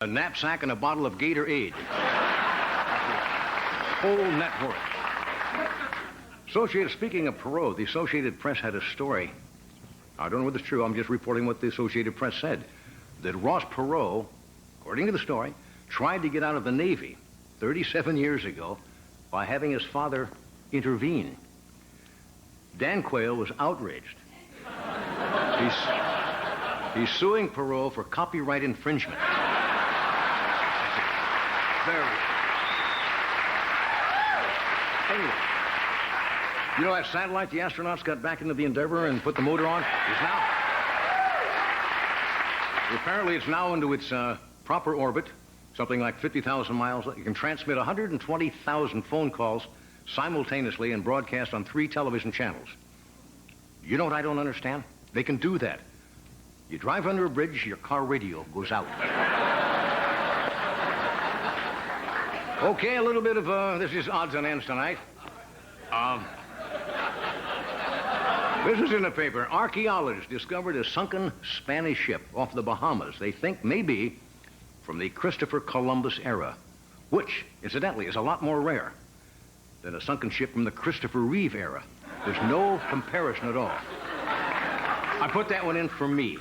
A knapsack and a bottle of Gatorade. Whole net worth. Speaking of Perot, the Associated Press had a story. I don't know whether it's true. I'm just reporting what the Associated Press said. That Ross Perot, according to the story, tried to get out of the Navy 37 years ago by having his father intervene. Dan Quayle was outraged. He's suing Perot for copyright infringement. Anyway, you know that satellite the astronauts got back into the Endeavour and put the motor on? Apparently it's now into its proper orbit, something like 50,000 miles. You can transmit 120,000 phone calls simultaneously and broadcast on 3 television channels. You know what I don't understand? They can do that. You drive under a bridge, your car radio goes out. Okay, a little bit of, this is odds and ends tonight. This is in the paper. Archaeologists discovered a sunken Spanish ship off the Bahamas. They think maybe from the Christopher Columbus era, which, incidentally, is a lot more rare than a sunken ship from the Christopher Reeve era. There's no comparison at all. I put that one in for me.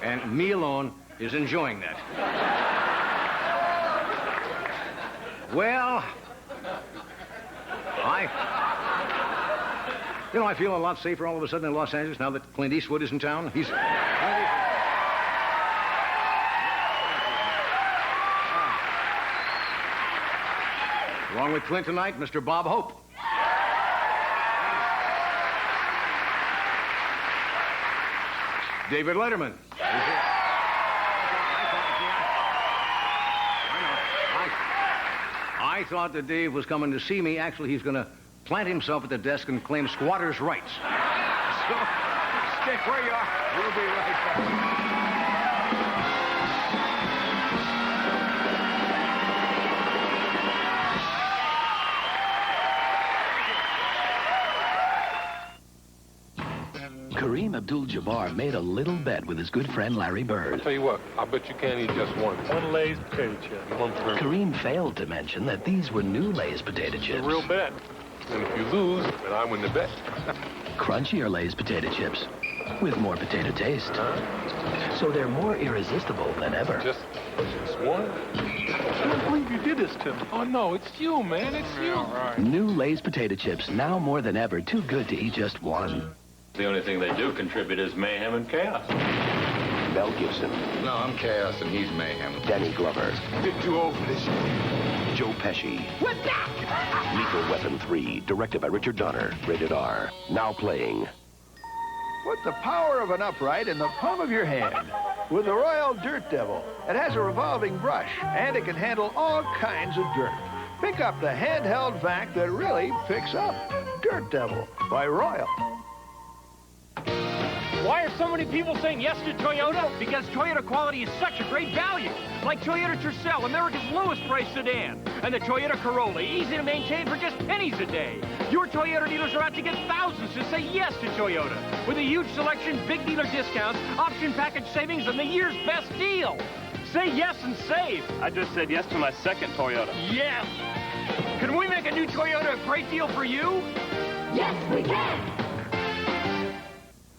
And me alone is enjoying that. Well, I feel a lot safer all of a sudden in Los Angeles now that Clint Eastwood is in town. Along with Clint tonight, Mr. Bob Hope. David Letterman. I thought that Dave was coming to see me. Actually, he's going to plant himself at the desk and claim squatters' rights. So, stay where you are. We'll be right back. Kareem Abdul-Jabbar made a little bet with his good friend Larry Bird. Tell you what, I bet you can't eat just one. One Lay's potato chip. One for... Kareem failed to mention that these were new Lay's potato chips. It's a real bet. And if you lose, then I win the bet. Crunchier Lay's potato chips with more potato taste. So they're more irresistible than ever. Just one? I can't believe you did this to me. Oh, no, it's you, man. It's you. All right. New Lay's potato chips, now more than ever, too good to eat just one. The only thing they do contribute is mayhem and chaos. Mel Gibson. No, I'm chaos and he's mayhem. Danny Glover. Bit too old for this. Joe Pesci. What's that? Lethal Weapon 3, directed by Richard Donner. Rated R. Now playing. Put the power of an upright in the palm of your hand. With the Royal Dirt Devil. It has a revolving brush, and it can handle all kinds of dirt. Pick up the handheld vac that really picks up. Dirt Devil by Royal. Why are so many people saying yes to Toyota? Because Toyota quality is such a great value. Like Toyota Tercel, America's lowest price sedan. And the Toyota Corolla, easy to maintain for just pennies a day. Your Toyota dealers are out to get thousands to say yes to Toyota. With a huge selection, big dealer discounts, option package savings, and the year's best deal. Say yes and save. I just said yes to my second Toyota. Yes. Can we make a new Toyota a great deal for you? Yes, we can.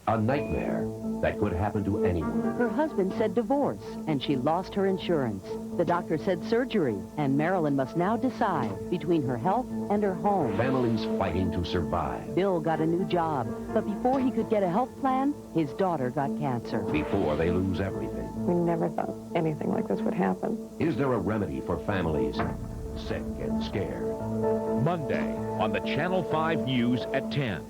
A nightmare that could happen to anyone. Her husband said divorce, and she lost her insurance. The doctor said surgery, and Marilyn must now decide between her health and her home. Families fighting to survive. Bill got a new job, but before he could get a health plan, his daughter got cancer. Before they lose everything. We never thought anything like this would happen. Is there a remedy for families sick and scared? Monday on the Channel 5 News at 10.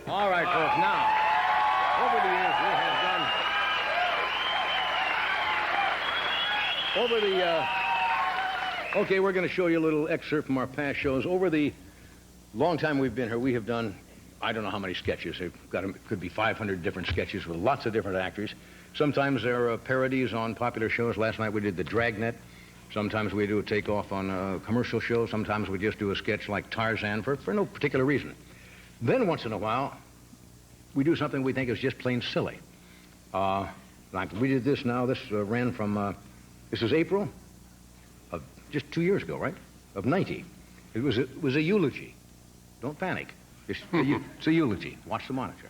All right, folks, now, over the years, we have done... Okay, we're going to show you a little excerpt from our past shows. Over the long time we've been here, we have done, I don't know how many sketches. Could be 500 different sketches with lots of different actors. Sometimes there are parodies on popular shows. Last night we did The Dragnet. Sometimes we do a takeoff on a commercial show. Sometimes we just do a sketch like Tarzan for no particular reason. Then once in a while, we do something we think is just plain silly. Like we did this now. This ran from, this is April of just 2 years ago, right? Of 90. It was a eulogy. Don't panic. It's a eulogy. Watch the monitor.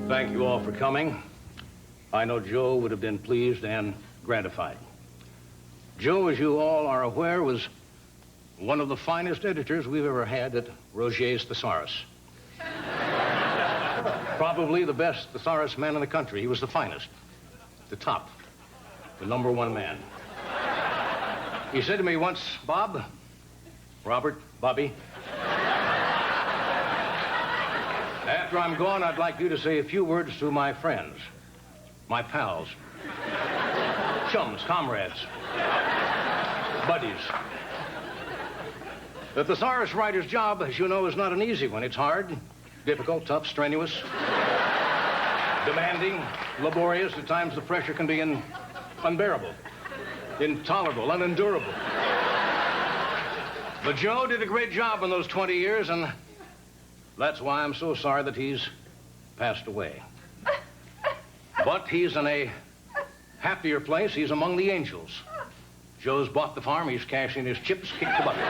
Thank you all for coming. I know Joe would have been pleased and gratified. Joe, as you all are aware, was one of the finest editors we've ever had at Roget's Thesaurus. Probably the best thesaurus man in the country. He was the finest, the top, the #1 man. He said to me once, Bob, Robert, Bobby, after I'm gone, I'd like you to say a few words to my friends, my pals, chums, comrades, buddies. The thesaurus writer's job, as you know, is not an easy one. It's hard, difficult, tough, strenuous, demanding, laborious. At times the pressure can be unbearable, intolerable, unendurable. But Joe did a great job in those 20 years, and that's why I'm so sorry that he's passed away. But he's in a happier place. He's among the angels. Joe's bought the farm. He's cashing his chips, kicked the bucket.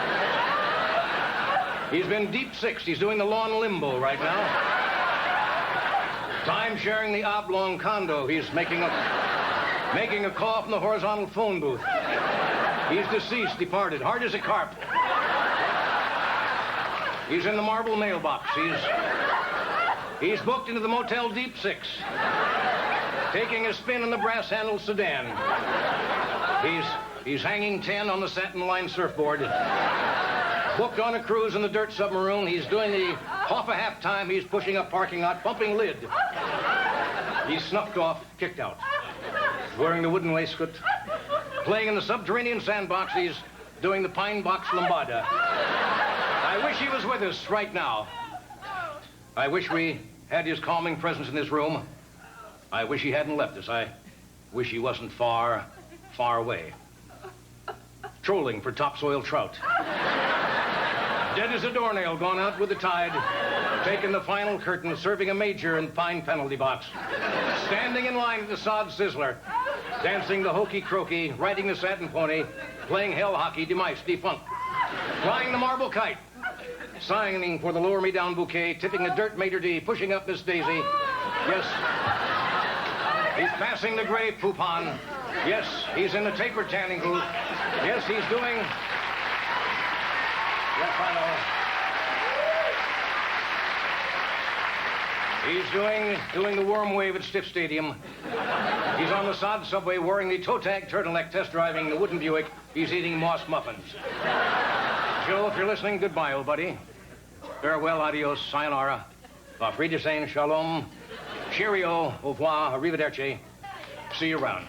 He's been deep sixed. He's doing the lawn limbo right now. Time sharing the oblong condo. He's making a call from the horizontal phone booth. He's deceased, departed, hard as a carp. He's in the marble mailbox. He's booked into the Motel Deep Six, taking a spin in the brass-handled sedan. He's hanging 10 on the satin-lined surfboard. Booked on a cruise in the dirt submarine. He's doing the off a half time. He's pushing up parking lot, bumping lid. He's snuffed off, kicked out. Wearing the wooden waistcoat, playing in the subterranean sandbox. He's doing the pine box lambada. I wish he was with us right now. I wish we had his calming presence in this room. I wish he hadn't left us. I wish he wasn't far, far away. Trolling for topsoil trout. Dead as a doornail, gone out with the tide. Taking the final curtain, serving a major in pine penalty box. Standing in line at the sod sizzler. Dancing the hokey croaky, riding the satin pony. Playing hell hockey, demise, defunct. Flying the marble kite. Signing for the lower me down bouquet, tipping a dirt maitre d', pushing up Miss Daisy. Yes. He's passing the gray poupon. Yes, he's in the taper tanning booth. Yes, he's doing... Yes, I know. He's doing the worm wave at Stiff Stadium. He's on the sod subway wearing the toe tag turtleneck, test driving the wooden Buick. He's eating moss muffins. Joe, if you're listening, goodbye, old buddy. Farewell, adios, sayonara. Auf Wiedersehen, shalom, cheerio, au revoir, arrivederci. See you around.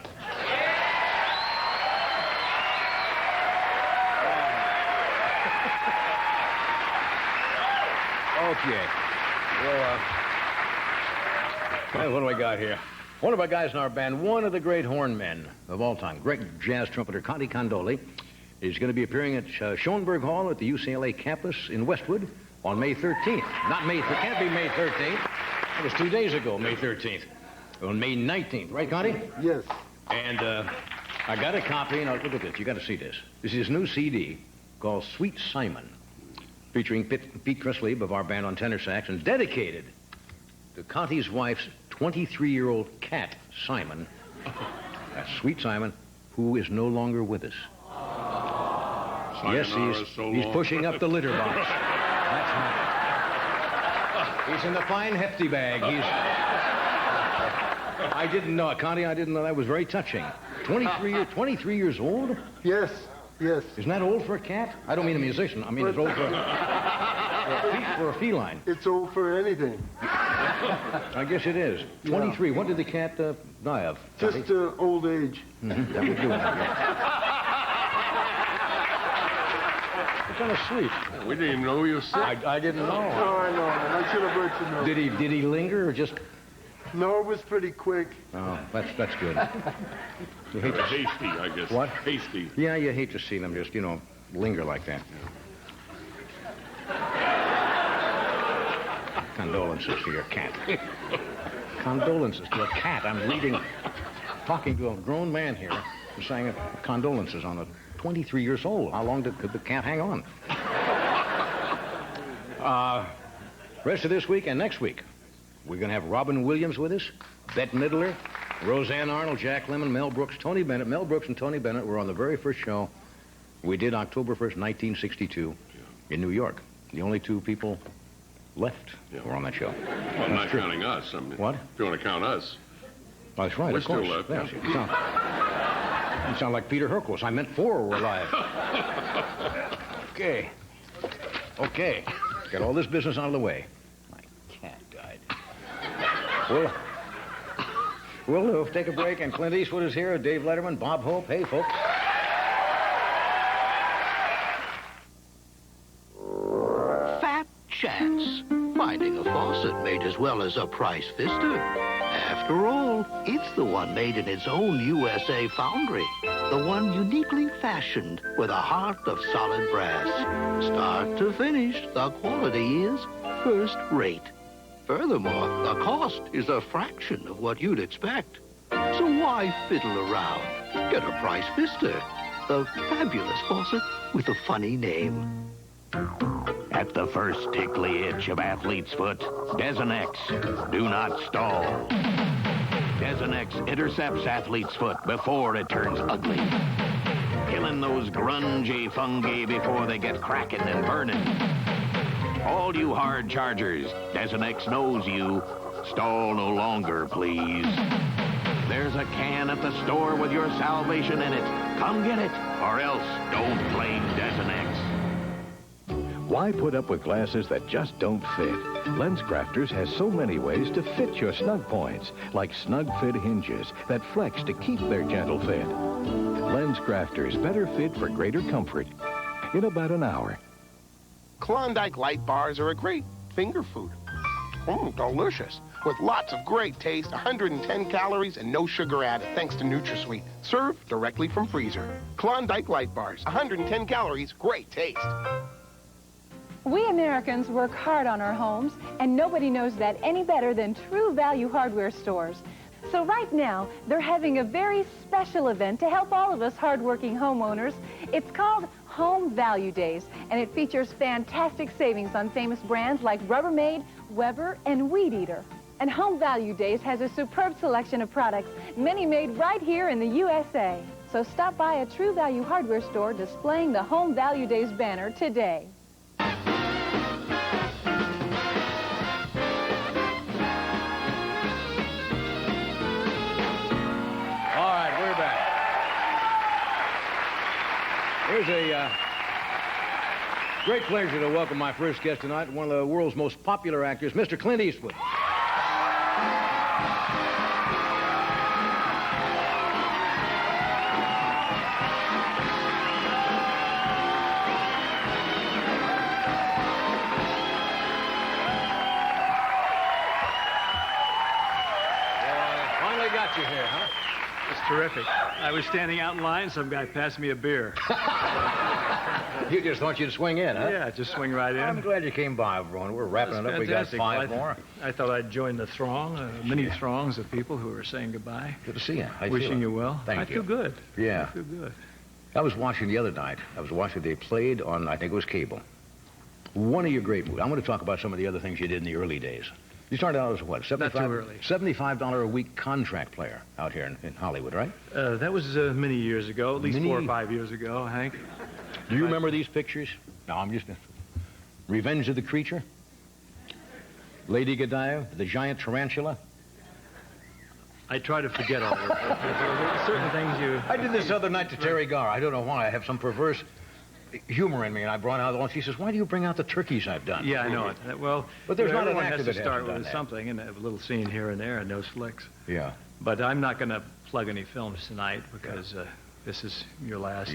Okay. Well, what do I got here? One of our guys in our band, one of the great horn men of all time, great jazz trumpeter Conte Condoli, is going to be appearing at Schoenberg Hall at the UCLA campus in Westwood on May 13th. It can't be May 13th. That was 2 days ago, May 13th. On May 19th, right, Conte? Yes. And I got a copy, and look at this. You got to see this. This is his new CD called Sweet Simon, featuring Pete Chrisley of our band on tenor sax, and dedicated to Conte's wife's 23-year-old cat, Simon. That's Sweet Simon, who is no longer with us. Yes, he's pushing up the litter box. That's right. He's in the fine hefty bag. I didn't know, Conte, I didn't know. That was very touching. 23 years old? Yes, yes. Isn't that old for a cat? I don't mean a musician. I mean it's old for a feline. It's old for anything. I guess it is. 23. What did the cat die of? Just old age. Mm-hmm. That would do it. What kind of sleep? We didn't even know you were sick. I didn't know. Oh, I know, man. I should have let you know. Did he linger or just... No, it was pretty quick. Oh, that's good. You hate to hasty, I guess. What? Hasty. Yeah, you hate to see them just, linger like that. Condolences to your cat. Condolences to a cat. I'm talking to a grown man here who's saying condolences on a 23 years old. How long could the cat hang on? Rest of this week and next week, we're going to have Robin Williams with us, Bette Midler, Roseanne Arnold, Jack Lemmon, Mel Brooks, Tony Bennett. Mel Brooks and Tony Bennett were on the very first show we did October 1st, 1962 in New York. The only two people left were on that show. Well, not counting us. I mean, what? If you want to count us. Oh, that's right, of course. We're still left. Yes, you sound like Peter Herkos. I meant 4 were alive. Okay. Got all this business out of the way. My cat died. We'll take a break, and Clint Eastwood is here, Dave Letterman, Bob Hope. Hey, folks. Fat chance. Finding a faucet made as well as a price fister. After all, it's the one made in its own USA foundry. The one uniquely fashioned with a heart of solid brass. Start to finish, the quality is first rate. Furthermore, the cost is a fraction of what you'd expect. So why fiddle around? Get a price fister. The fabulous faucet with a funny name. At the first tickly itch of athlete's foot, Desonex. Do not stall. Desonex intercepts athlete's foot before it turns ugly. Killing those grungy fungi before they get cracking and burning. All you hard chargers, Desonex knows you. Stall no longer, please. There's a can at the store with your salvation in it. Come get it, or else don't blame Desonex. Why put up with glasses that just don't fit? LensCrafters has so many ways to fit your snug points, like snug fit hinges that flex to keep their gentle fit. LensCrafters better fit for greater comfort in about an hour. Klondike Light Bars are a great finger food. Delicious. With lots of great taste, 110 calories, and no sugar added, thanks to NutraSweet. Served directly from freezer. Klondike Light Bars, 110 calories, great taste. We Americans work hard on our homes, and nobody knows that any better than True Value Hardware stores. So right now, they're having a very special event to help all of us hardworking homeowners. It's called Home Value Days, and it features fantastic savings on famous brands like Rubbermaid, Weber, and Weed Eater. And Home Value Days has a superb selection of products, many made right here in the USA. So stop by a True Value Hardware store displaying the Home Value Days banner today. Here's a great pleasure to welcome my first guest tonight, one of the world's most popular actors, Mr. Clint Eastwood. Finally got you here, huh? It's terrific. I was standing out in line, some guy passed me a beer. You just want you to swing in, huh? Yeah, just swing right in. I'm glad you came by, everyone. We're wrapping it up. We got 5 more. I thought I'd join the throng, many throngs of people who are saying goodbye. Good to see you. Wishing you well. Thank you. I feel good. Yeah. I feel good. I was watching the other night. They played on, I think it was cable. One of your great movies. I'm going to talk about some of the other things you did in the early days. You started out as what? $75 a week contract player out here in Hollywood, right? That was many years ago, at least 4 or 5 years ago, Hank. Do you remember these pictures? No, I'm just... Revenge of the Creature? Lady Godiva? The Giant Tarantula? I try to forget all of it. Certain things you... I did this other night to Terry Garr. I don't know why. I have some perverse humor in me, and I brought out all. She says, "Why do you bring out the turkeys I've done?" Yeah, I know it. Well, but there's not an everyone actor has that to hasn't start done with that. something, and have a little scene here and there, and those flicks. Yeah. But I'm not going to plug any films tonight because this is your last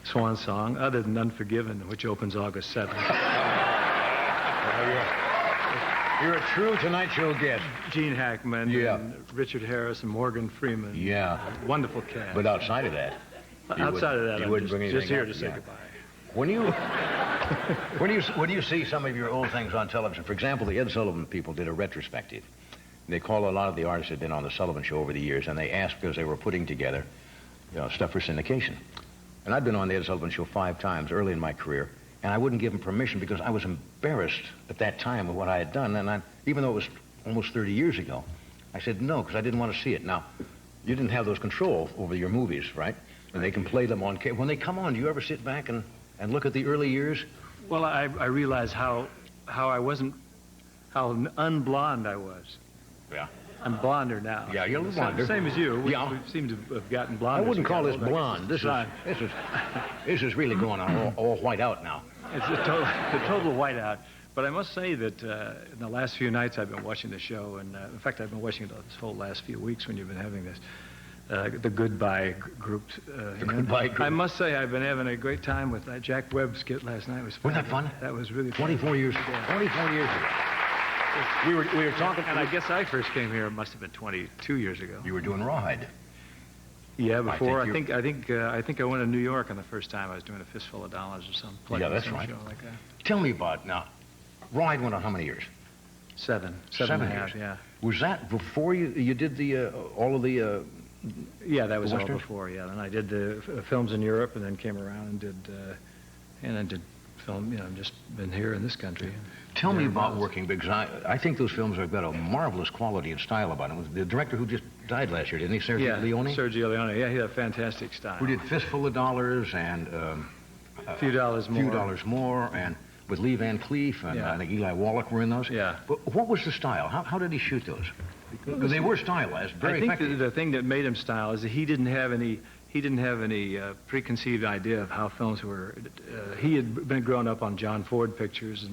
swan song, other than Unforgiven, which opens August 7th. You're a true Tonight Show guest. Gene Hackman, and Richard Harris, and Morgan Freeman. Yeah. Wonderful cast. But outside of that, outside of that, I'm just here to say goodbye. goodbye. When you see some of your old things on television, for example, the Ed Sullivan people did a retrospective. They call a lot of the artists that had been on the Sullivan Show over the years, and they asked because they were putting together, stuff for syndication. And I'd been on the Ed Sullivan Show 5 times early in my career, and I wouldn't give them permission because I was embarrassed at that time of what I had done. And even though it was almost 30 years ago, I said no because I didn't want to see it. Now, you didn't have those control over your movies, right? And they can play them on cable. When they come on, do you ever sit back and look at the early years? Well, I realized how unblonde I was. Yeah. I'm blonder now. Yeah, you're blonder. Same as you. We Yeah. seem to have gotten blonder. I wouldn't call this blonde. This is really going on all white out now. It's a total whiteout. But I must say that in the last few nights I've been watching the show, and in fact I've been watching it this whole last few weeks when you've been having this, the Goodbye group. Goodbye group. I must say I've been having a great time with that Jack Webb skit last night. Wasn't that fun? That was really fun. 24 years ago. 24 years ago. We were talking, and I guess I first came here. It must have been 22 years ago. You were doing Rawhide. Yeah, before I think I went to New York on the first time. I was doing A Fistful of Dollars or something. Yeah, that's right. Show like that. Tell me about now. Rawhide went on how many years? 7 and a half. Yeah. Was that before you did the all of the? Yeah, that was all Westerns? before. Yeah, and I did the films in Europe, and then came around and I did film. Just been here in this country. Tell me about working, because I think those films have got a marvelous quality and style about them. The director who just died last year, didn't he, Sergio Leone? Sergio Leone. Yeah, he had a fantastic style. Who did Fistful of Dollars and A Few Dollars More. Few Dollars More, and with Lee Van Cleef and I think Eli Wallach were in those. Yeah. But what was the style? How did he shoot those? Because they were stylized, very effective. I think the thing that made him style is that he didn't have any preconceived idea of how films were. He had been growing up on John Ford pictures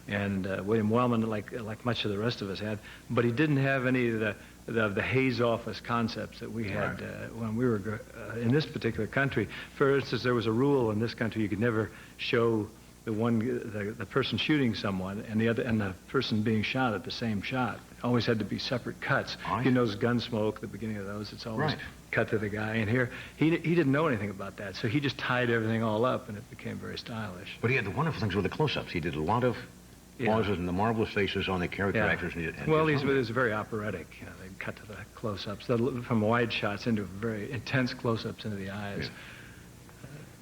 and William Wellman, like much of the rest of us had, but he didn't have any of the Hayes Office concepts that we had when we were in this particular country. For instance, there was a rule in this country: you could never show the person shooting someone and the person being shot at the same shot. It always had to be separate cuts. You know, Gunsmoke, the beginning of those, it's always cut to the guy. And here, he didn't know anything about that, so he just tied everything all up, and it became very stylish. But he had the wonderful things with the close-ups. He did a lot of pauses and the marvelous faces on the character actors. Well, it was very operatic. They cut to the close-ups, from wide shots into very intense close-ups into the eyes.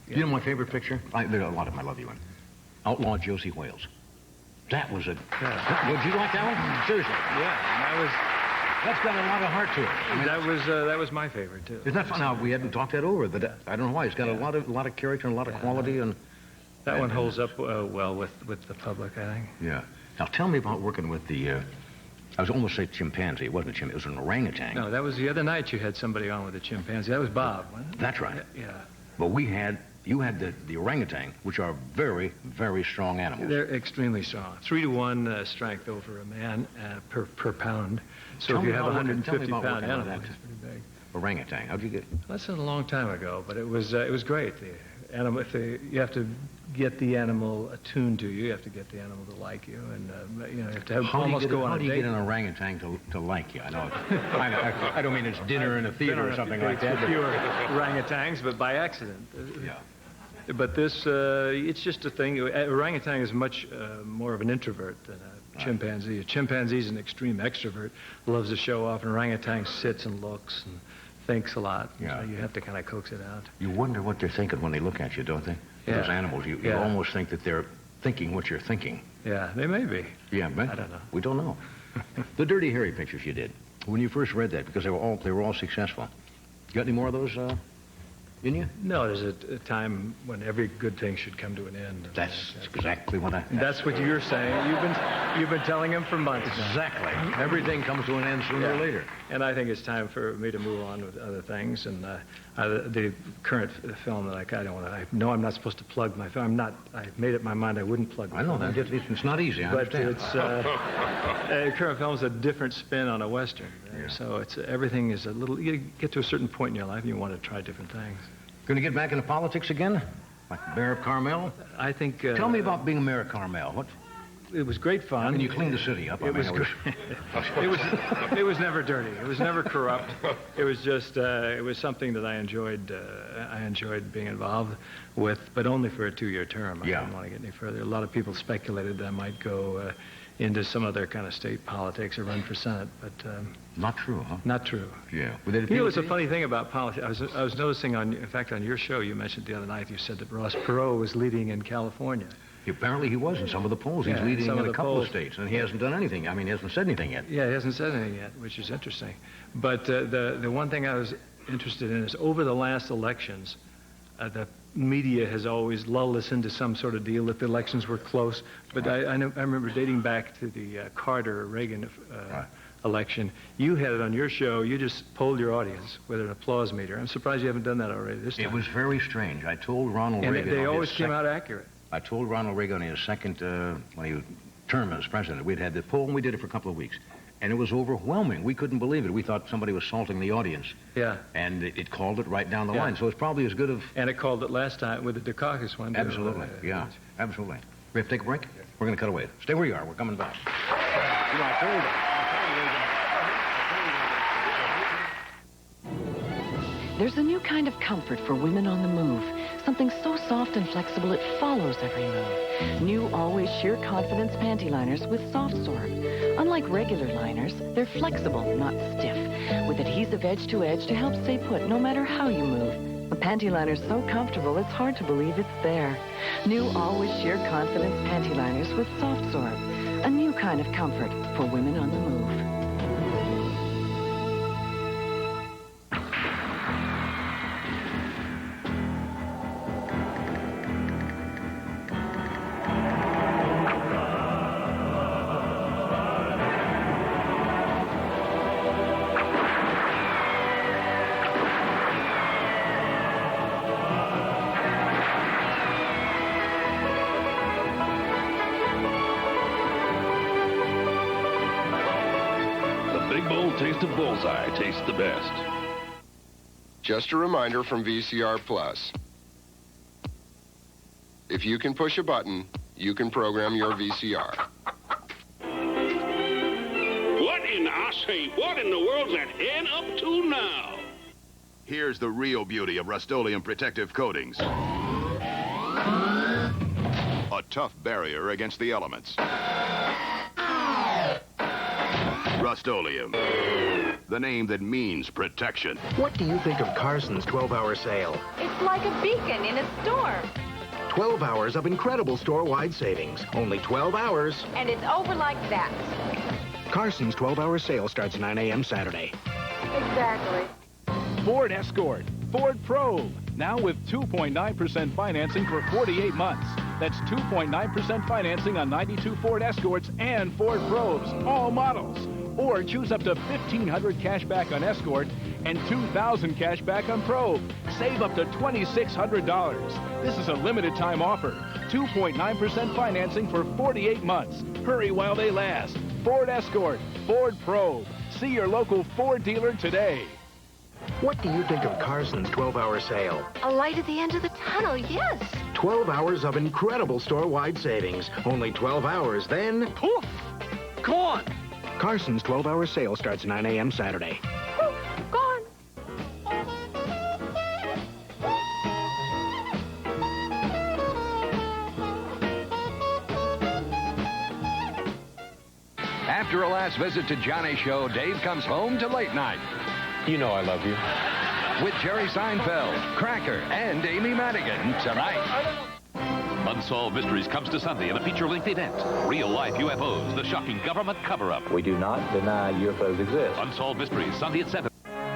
You know my favorite picture? There are a lot of them I love you in. Outlaw Josie Wales. That was a... Did you like that one? Seriously? Yeah, that's got a lot of heart to it. I mean, that was my favorite too. Isn't that fun? Now, we hadn't talked that over, but I don't know why. It's got a lot of character and a lot of quality. And that one holds up well with the public, I think. Yeah. Now, tell me about working with the... I was almost saying chimpanzee. It wasn't a chimpanzee. It was an orangutan. No, that was the other night you had somebody on with a chimpanzee. That was Bob, wasn't it? That's right. Yeah. But you had the orangutan, which are very, very strong animals. They're extremely strong. 3-to-1 strength over a man per pound. So if you have a 150-pound animal, it's pretty big. Orangutan. How'd you get? That's a long time ago, but it was great. The animal, you have to get the animal attuned to you. You have to get the animal to like you, and you have to almost go on a date. How do you get an orangutan to like you? I know. I don't mean it's dinner in a theater or something like that. Fewer orangutans, but by accident. Yeah. But this, it's just a thing. Orangutan is much more of an introvert than a chimpanzee. A chimpanzee is an extreme extrovert, loves to show off, and orangutan sits and looks and thinks a lot. Yeah. So you have to kind of coax it out. You wonder what they're thinking when they look at you, don't they? Yeah. Those animals, you almost think that they're thinking what you're thinking. Yeah, they may be. Yeah, but I don't know. We don't know. The Dirty Harry pictures you did, when you first read that, because they were all successful. You got any more of those? in you? No, there's a time when every good thing should come to an end. That's exactly what I... That's what you're saying. You've been telling him for months now. Exactly. Everything comes to an end sooner or later. And I think it's time for me to move on with other things. And the current film that I know I'm not supposed to plug my film. I've made up my mind I wouldn't plug my film. I know that. It's not easy, I understand. The current film is a different spin on a Western. So everything is a little... You get to a certain point in your life and you want to try different things. Going to get back into politics again? Like the mayor of Carmel? I think... Tell me about being mayor of Carmel. It was great fun. And you cleaned the city up. It was never dirty. It was never corrupt. It was just it was something that I enjoyed. I enjoyed being involved with, but only for a 2-year term. I didn't want to get any further. A lot of people speculated that I might go into some other kind of state politics or run for Senate, but not true, huh? Not true. Yeah. You know, it's a funny thing about politics. I was noticing in fact, on your show, you mentioned the other night. You said that Ross Perot was leading in California. Apparently he was in some of the polls. He's leading in a couple of states, and he hasn't done anything. I mean, he hasn't said anything yet. Yeah, he hasn't said anything yet, which is interesting. But the one thing I was interested in is over the last elections, the media has always lulled us into some sort of deal that the elections were close. But I remember dating back to the Carter-Reagan election. You had it on your show. You just polled your audience with an applause meter. I'm surprised you haven't done that already this time. It was very strange. I told Ronald Reagan... And they always came out accurate. I told Ronald Reagan in his second term as president, we'd had the poll, and we did it for a couple of weeks. And it was overwhelming. We couldn't believe it. We thought somebody was salting the audience. Yeah. And it called it right down the line. So it's probably as good of... And it called it last time with the Dukakis one. Absolutely. Yeah, absolutely. We have to take a break? We're going to cut away. Stay where you are. We're coming back. You know, I told There's a new kind of comfort for women on the move. Something so soft and flexible it follows every move. New Always Sheer Confidence panty liners with soft sorb. Unlike regular liners, they're flexible, not stiff, with adhesive edge to help stay put no matter how you move. The panty liner's so comfortable it's hard to believe it's there. New Always Sheer Confidence panty liners with soft sorb. A new kind of comfort for women on the move. Taste of Bullseye tastes the best. Just a reminder from VCR Plus. If you can push a button, you can program your VCR. What in the world's that N up to now? Here's the real beauty of Rust-Oleum protective coatings. A tough barrier against the elements. Rust-Oleum, the name that means protection. What do you think of Carson's 12-hour sale? It's like a beacon in a storm. 12 hours of incredible store-wide savings. Only 12 hours. And it's over like that. Carson's 12-hour sale starts 9 a.m. Saturday. Exactly. Ford Escort, Ford Probe, now with 2.9% financing for 48 months. That's 2.9% financing on 92 Ford Escorts and Ford Probes, all models. Or choose up to $1,500 cash back on Escort and $2,000 cash back on Probe. Save up to $2,600. This is a limited time offer. 2.9% financing for 48 months. Hurry while they last. Ford Escort, Ford Probe. See your local Ford dealer today. What do you think of Carson's 12-hour sale? A light at the end of the tunnel, yes. 12 hours of incredible store-wide savings. Only 12 hours, then... Poof! Gone! Carson's 12-hour sale starts 9 a.m. Saturday. Poof! Gone! After a last visit to Johnny's show, Dave comes home to late night. You know I love you. With Jerry Seinfeld, Cracker, and Amy Madigan tonight. Unsolved Mysteries comes to Sunday in a feature-length event. Real-life UFOs, the shocking government cover-up. We do not deny UFOs exist. Unsolved Mysteries, Sunday at 7.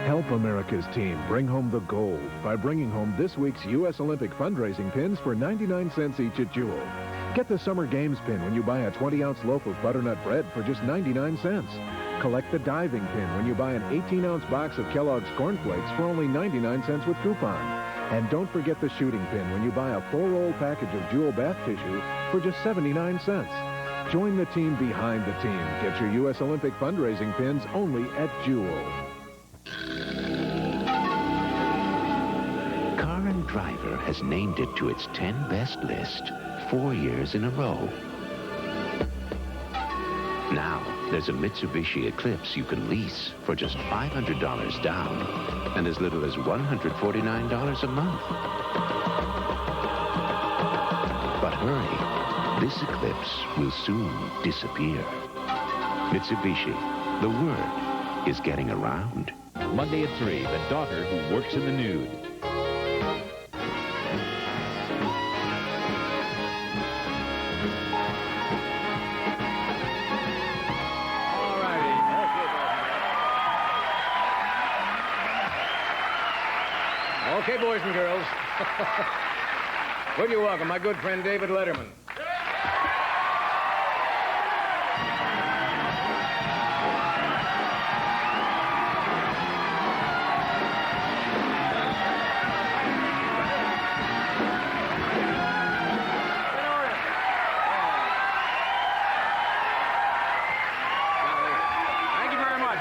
Help America's team bring home the gold by bringing home this week's U.S. Olympic fundraising pins for 99 cents each at Jewel. Get the Summer Games pin when you buy a 20-ounce loaf of butternut bread for just 99 cents. Collect the diving pin when you buy an 18-ounce box of Kellogg's Corn Flakes for only 99 cents with coupon. And don't forget the shooting pin when you buy a 4-roll package of Jewel bath tissue for just 79 cents. Join the team behind the team. Get your U.S. Olympic fundraising pins only at Jewel. Car and Driver has named it to its 10 best list 4 years in a row. Now, there's a Mitsubishi Eclipse you can lease for just $500 down and as little as $149 a month. But hurry, this Eclipse will soon disappear. Mitsubishi, the word is getting around. Monday at 3, The Daughter Who Works in the Nude. Okay, boys and girls. Will you welcome my good friend David Letterman? Thank you very much.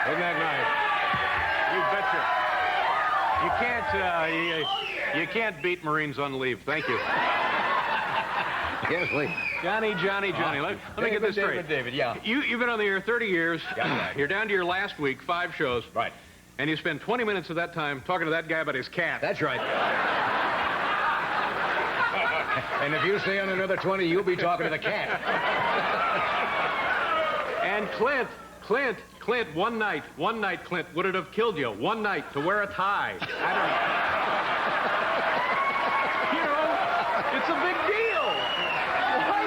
Isn't that nice? You betcha. You can't beat Marines on leave. Thank you. Yes, please. Johnny. Let me get this straight. David, yeah. You've been on the air 30 years. Yeah, right. You're down to your last week, 5 shows. Right. And you spend 20 minutes of that time talking to that guy about his cat. That's right. And if you stay on another 20, you'll be talking to the cat. And Clint, one night, Clint, would it have killed you? One night to wear a tie. I don't know. You know, it's a big deal. Why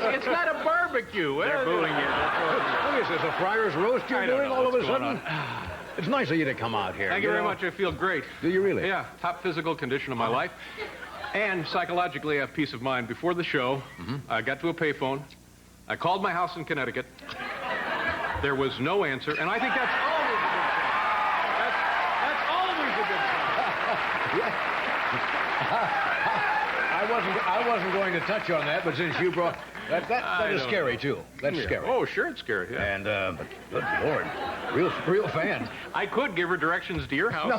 not? It's not a barbecue. They're booing you. What is this, a Friar's roast you're doing all of a sudden? It's nice of you to come out here. Thank you very much. I feel great. Do you really? Yeah, top physical condition of my life. And psychologically, I have peace of mind. Before the show, I got to a payphone. I called my house in Connecticut. There was no answer, and I think that's always a good sign. I wasn't going to touch on that, but since you brought that is scary too. That's scary. Oh, sure, it's scary. Yeah. And but good Lord, real fan. I could give her directions to your house. No.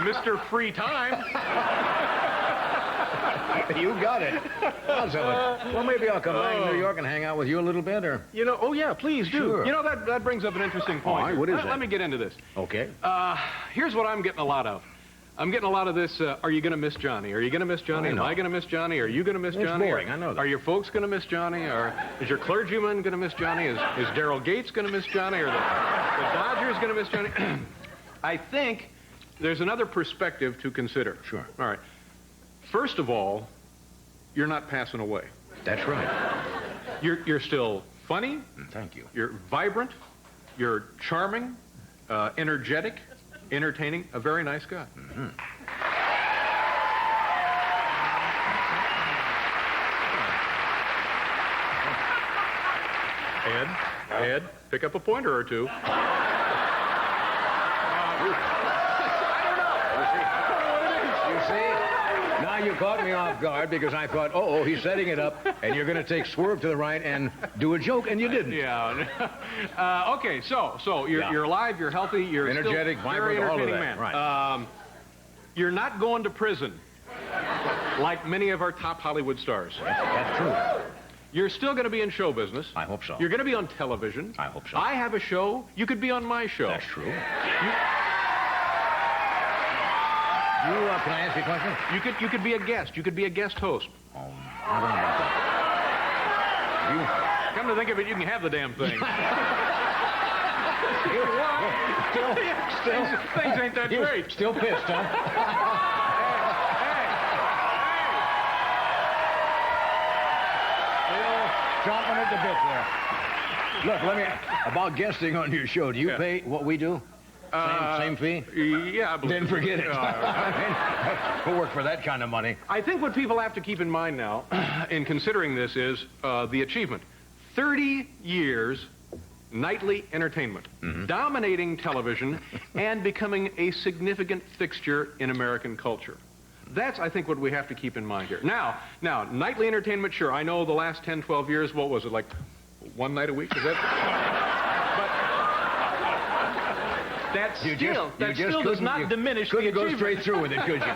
Mr. Free Time. You got it. Well, maybe I'll come back to New York and hang out with you a little bit, or... You know, oh, yeah, please do. Sure. You know, that brings up an interesting point. All right, what is that? Let me get into this. Okay. Here's what I'm getting a lot of. I'm getting a lot of this, are you going to miss Johnny? Are you going to miss Johnny? Am I going to miss Johnny? Are you going to miss Johnny? It's boring, I know that. Are your folks going to miss Johnny? Or is your clergyman going to miss Johnny? Is Daryl Gates going to miss Johnny? Or the Dodgers going to miss Johnny? I think there's another perspective to consider. Sure. All right. First of all, you're not passing away. That's right. You're still funny. Thank you. You're vibrant. You're charming, energetic, entertaining, a very nice guy. Ed, pick up a pointer or two. You caught me off guard because I thought, he's setting it up, and you're going to take swerve to the right and do a joke, and you didn't. Yeah. Okay, so you're alive, you're healthy, you're energetic, still vibrant, very all of entertaining that. man. Right. You're not going to prison like many of our top Hollywood stars. That's true. You're still going to be in show business. I hope so. You're going to be on television. I hope so. I have a show. You could be on my show. That's true. Can I ask you a question? You could be a guest. You could be a guest host. I don't know about that. Come to think of it, you can have the damn thing. Things ain't that great. Still pissed, huh? Still chomping at the bit there. Look, about guesting on your show, do you pay what we do? Same fee? Yeah, I believe Then forget it. We'll work for that kind of money. I think what people have to keep in mind now, in considering this, is the achievement. 30 years nightly entertainment, dominating television, and becoming a significant fixture in American culture. That's, I think, what we have to keep in mind here. Now, nightly entertainment, sure, I know the last 10, 12 years, what was it, like one night a week? Is that? That still does not diminish the achievement. Couldn't go straight through with it, could you?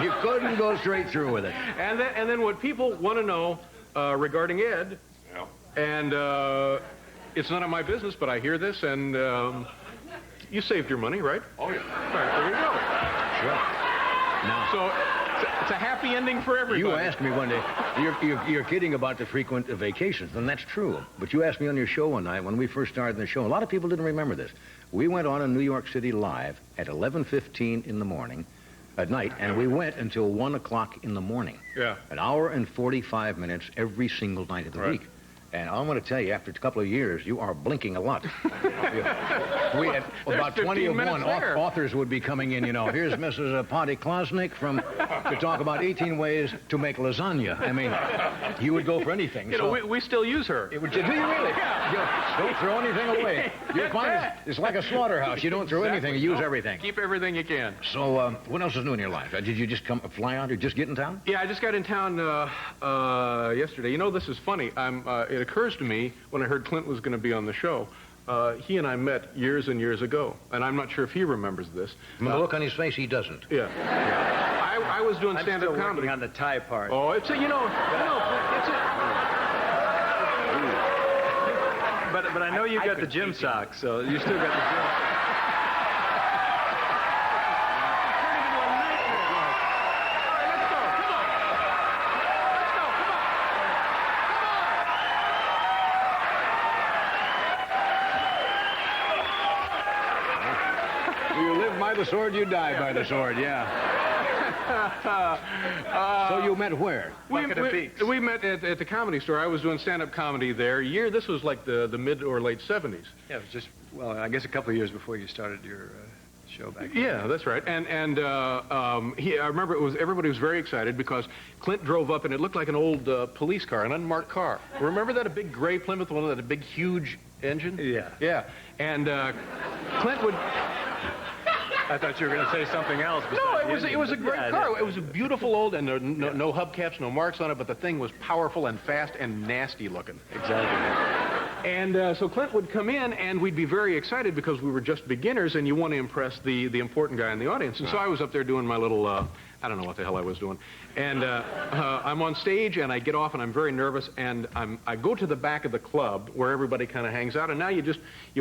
You couldn't go straight through with it. And then what people want to know regarding Ed, and it's none of my business, but I hear this, and you saved your money, right? Oh, yeah. All right, there you go. Sure. Now, so it's a happy ending for everybody. You asked me one day, you're kidding about the frequent vacations, and that's true. But you asked me on your show one night when we first started the show. A lot of people didn't remember this. We went on in New York City live at 11:15 in the morning at night, and we went until 1 o'clock in the morning. Yeah. An hour and 45 minutes every single night of the week. And I want to tell you, after a couple of years, you are blinking a lot. We had about 20 of one authors would be coming in, you know. Here's Mrs. Potty Klosnick to talk about 18 ways to make lasagna. I mean, you would go for anything. You know, we still use her. Do you really? Don't throw anything away. You'll find it's like a slaughterhouse. You don't throw anything. You use everything. Keep everything you can. So, what else is new in your life? Did you just fly out or just get in town? Yeah, I just got in town yesterday. You know, this is funny. It occurs to me when I heard Clint was going to be on the show. He and I met years and years ago, and I'm not sure if he remembers this. From the look on his face, he doesn't. Yeah. I was doing stand-up comedy. I'm still working on the tie part. Oh, it's it's But I know you got the gym socks, so you still got the gym. By the sword, you die by the sword, yeah. So you met where? We met at the Comedy Store. I was doing stand-up comedy there. This was like the mid or late 70s. Yeah, it was just, well, I guess a couple of years before you started your show back then. Yeah, that's right. And I remember everybody was very excited because Clint drove up and it looked like an old police car, an unmarked car. Remember that? A big gray Plymouth one with a big, huge engine? Yeah. Yeah. And Clint would... I thought you were going to say something else. No, it was a great car. It was a beautiful old, and no hubcaps, no marks on it, but the thing was powerful and fast and nasty looking. Exactly. And so Clint would come in, and we'd be very excited because we were just beginners, and you want to impress the important guy in the audience. And so I was up there doing my little, I don't know what the hell I was doing. And I'm on stage, and I get off, and I'm very nervous, and I go to the back of the club where everybody kind of hangs out, and now you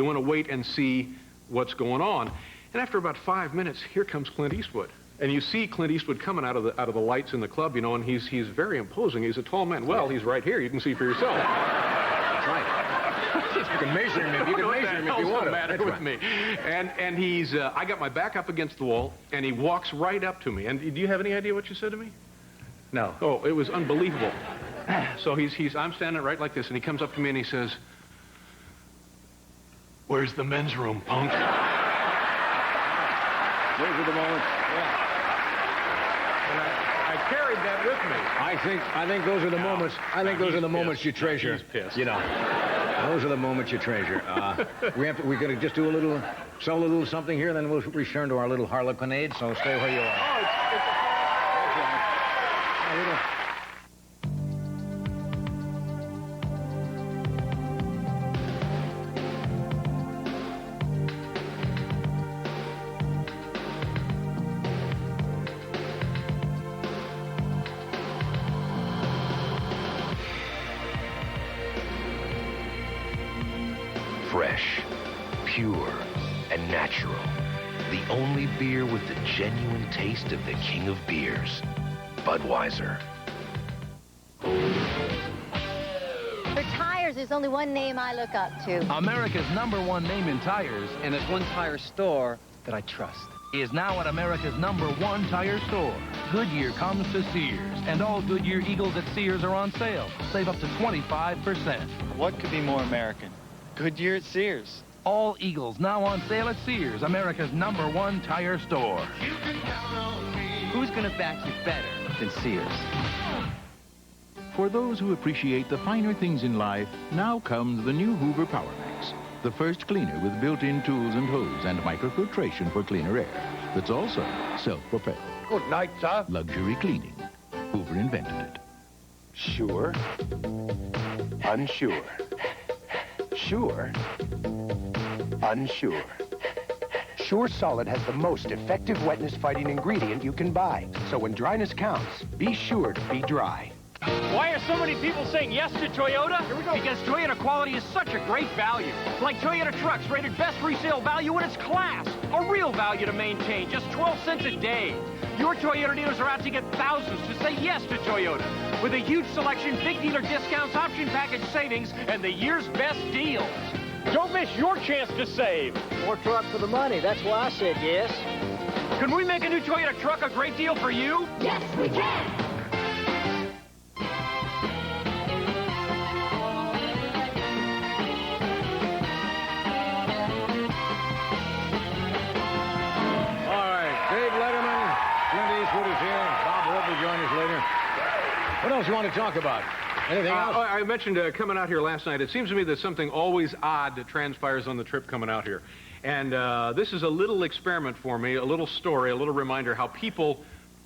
want to wait and see what's going on. And after about 5 minutes, here comes Clint Eastwood. And you see Clint Eastwood coming out of the lights in the club, you know, and he's very imposing. He's a tall man. Well, he's right here. You can see for yourself. That's right. You can measure him if you want to. Matter with me. And he's, I got my back up against the wall, and he walks right up to me. And do you have any idea what you said to me? No. Oh, it was unbelievable. So I'm standing right like this, and he comes up to me and he says, "Where's the men's room, punk?" Those are the moments. And I carried that with me. I think those are the moments. I think those are the moments you treasure. He's pissed. You know, those are the moments you treasure. We're going to just do sell a little something here, then we'll return to our little harlequinade. So stay where you are. Oh, Fresh, pure, and natural. The only beer with the genuine taste of the king of beers, Budweiser. For tires, there's only one name I look up to. America's #1 name in tires, and there's one tire store that I trust. Is now at America's #1 tire store. Goodyear comes to Sears, and all Goodyear Eagles at Sears are on sale. Save up to 25%. What could be more American Goodyear at Sears. All Eagles now on sale at Sears, America's #1 tire store. Who's gonna back you better than Sears? For those who appreciate the finer things in life, now comes the new Hoover PowerMax. The first cleaner with built-in tools and hose and microfiltration for cleaner air. That's also self-propelled. Good night, sir. Luxury cleaning. Hoover invented it. Sure. Unsure. Sure. Unsure. Sure Solid has the most effective wetness-fighting ingredient you can buy. So when dryness counts, be sure to be dry. Why are so many people saying yes to Toyota? Here we go. Because Toyota quality is such a great value. Like Toyota trucks rated best resale value in its class. A real value to maintain, just 12 cents a day. Your Toyota dealers are out to get thousands to say yes to Toyota. With a huge selection, big dealer discounts, option package savings, and the year's best deals. Don't miss your chance to save. More truck for the money. That's why I said yes. Can we make a new Toyota truck a great deal for you? Yes, we can. Clint Eastwood is here. Bob Hope will join us later. What else you want to talk about? Anything else? I mentioned coming out here last night. It seems to me that something always odd transpires on the trip coming out here. And this is a little experiment for me, a little story, a little reminder how people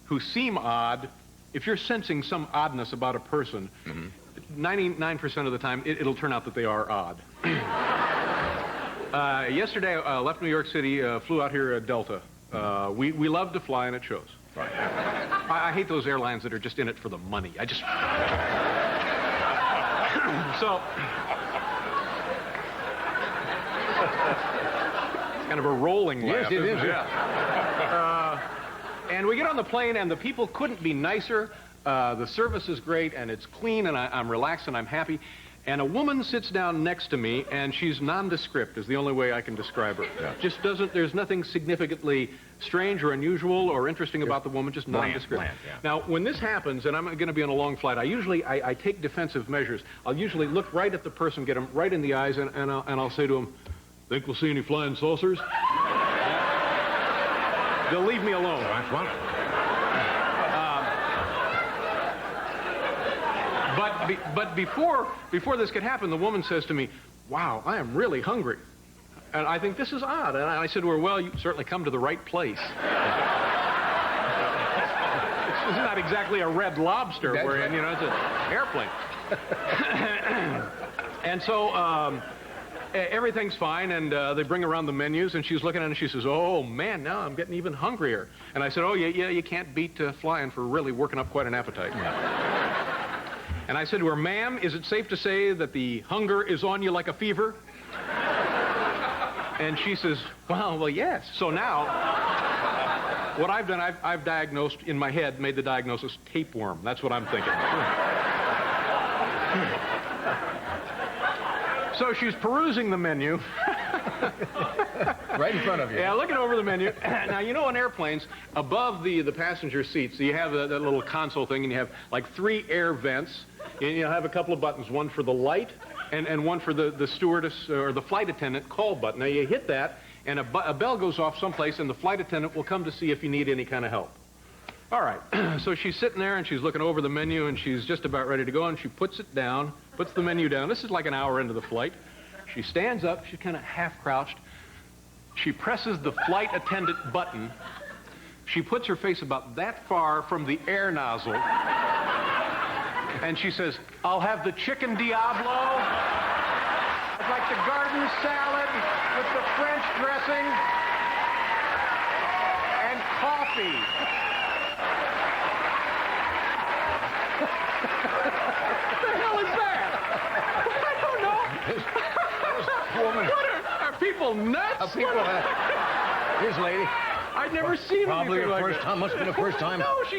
who seem odd, if you're sensing some oddness about a person, 99% of the time, it'll turn out that they are odd. Yesterday, I left New York City, flew out here at Delta. We love to fly, and it shows. Right. I hate those airlines that are just in it for the money. I just... So... It's kind of a rolling laugh. Yes, it is. Yeah. And we get on the plane, and the people couldn't be nicer. The service is great, and it's clean, and I'm relaxed, and I'm happy. And a woman sits down next to me, and she's nondescript, is the only way I can describe her. Yeah. Just doesn't, there's nothing significantly strange or unusual or interesting about the woman, just nondescript. Bland, yeah. Now, when this happens, and I'm going to be on a long flight, I take defensive measures. I'll usually look right at the person, get them right in the eyes, and I'll say to them, "Think we'll see any flying saucers?" They'll leave me alone. That's fine. But before this could happen, the woman says to me, "Wow, I am really hungry." And I think this is odd. And I said to her, "Well, you certainly come to the right place." It's not exactly a Red Lobster we're in, you know, it's an airplane. And so everything's fine, and they bring around the menus, and she's looking at it, and she says, "Oh, man, now I'm getting even hungrier." And I said, "Oh, yeah, you can't beat flying for really working up quite an appetite." And I said to her, "Ma'am, is it safe to say that the hunger is on you like a fever?" And she says, well, yes. So now, what I've done, I've diagnosed, in my head, made the diagnosis tapeworm. That's what I'm thinking. So she's perusing the menu. Right in front of you. Yeah, looking over the menu. Now, you know, on airplanes, above the passenger seats, you have that little console thing, and you have like 3 air vents. And you have a couple of buttons, one for the light and one for the stewardess or the flight attendant call button. Now, you hit that, and a bell goes off someplace, and the flight attendant will come to see if you need any kind of help. All right. So she's sitting there, and she's looking over the menu, and she's just about ready to go, and she puts it down, puts the menu down. This is like an hour into the flight. She stands up. She's kind of half-crouched. She presses the flight attendant button. She puts her face about that far from the air nozzle. And she says, "I'll have the chicken Diablo. I'd like the garden salad with the French dressing and coffee." What the hell is that? I don't know. Woman. What are people nuts? Here's lady. I'd never seen Probably anything her like first that. time. Must have been the first time. No, she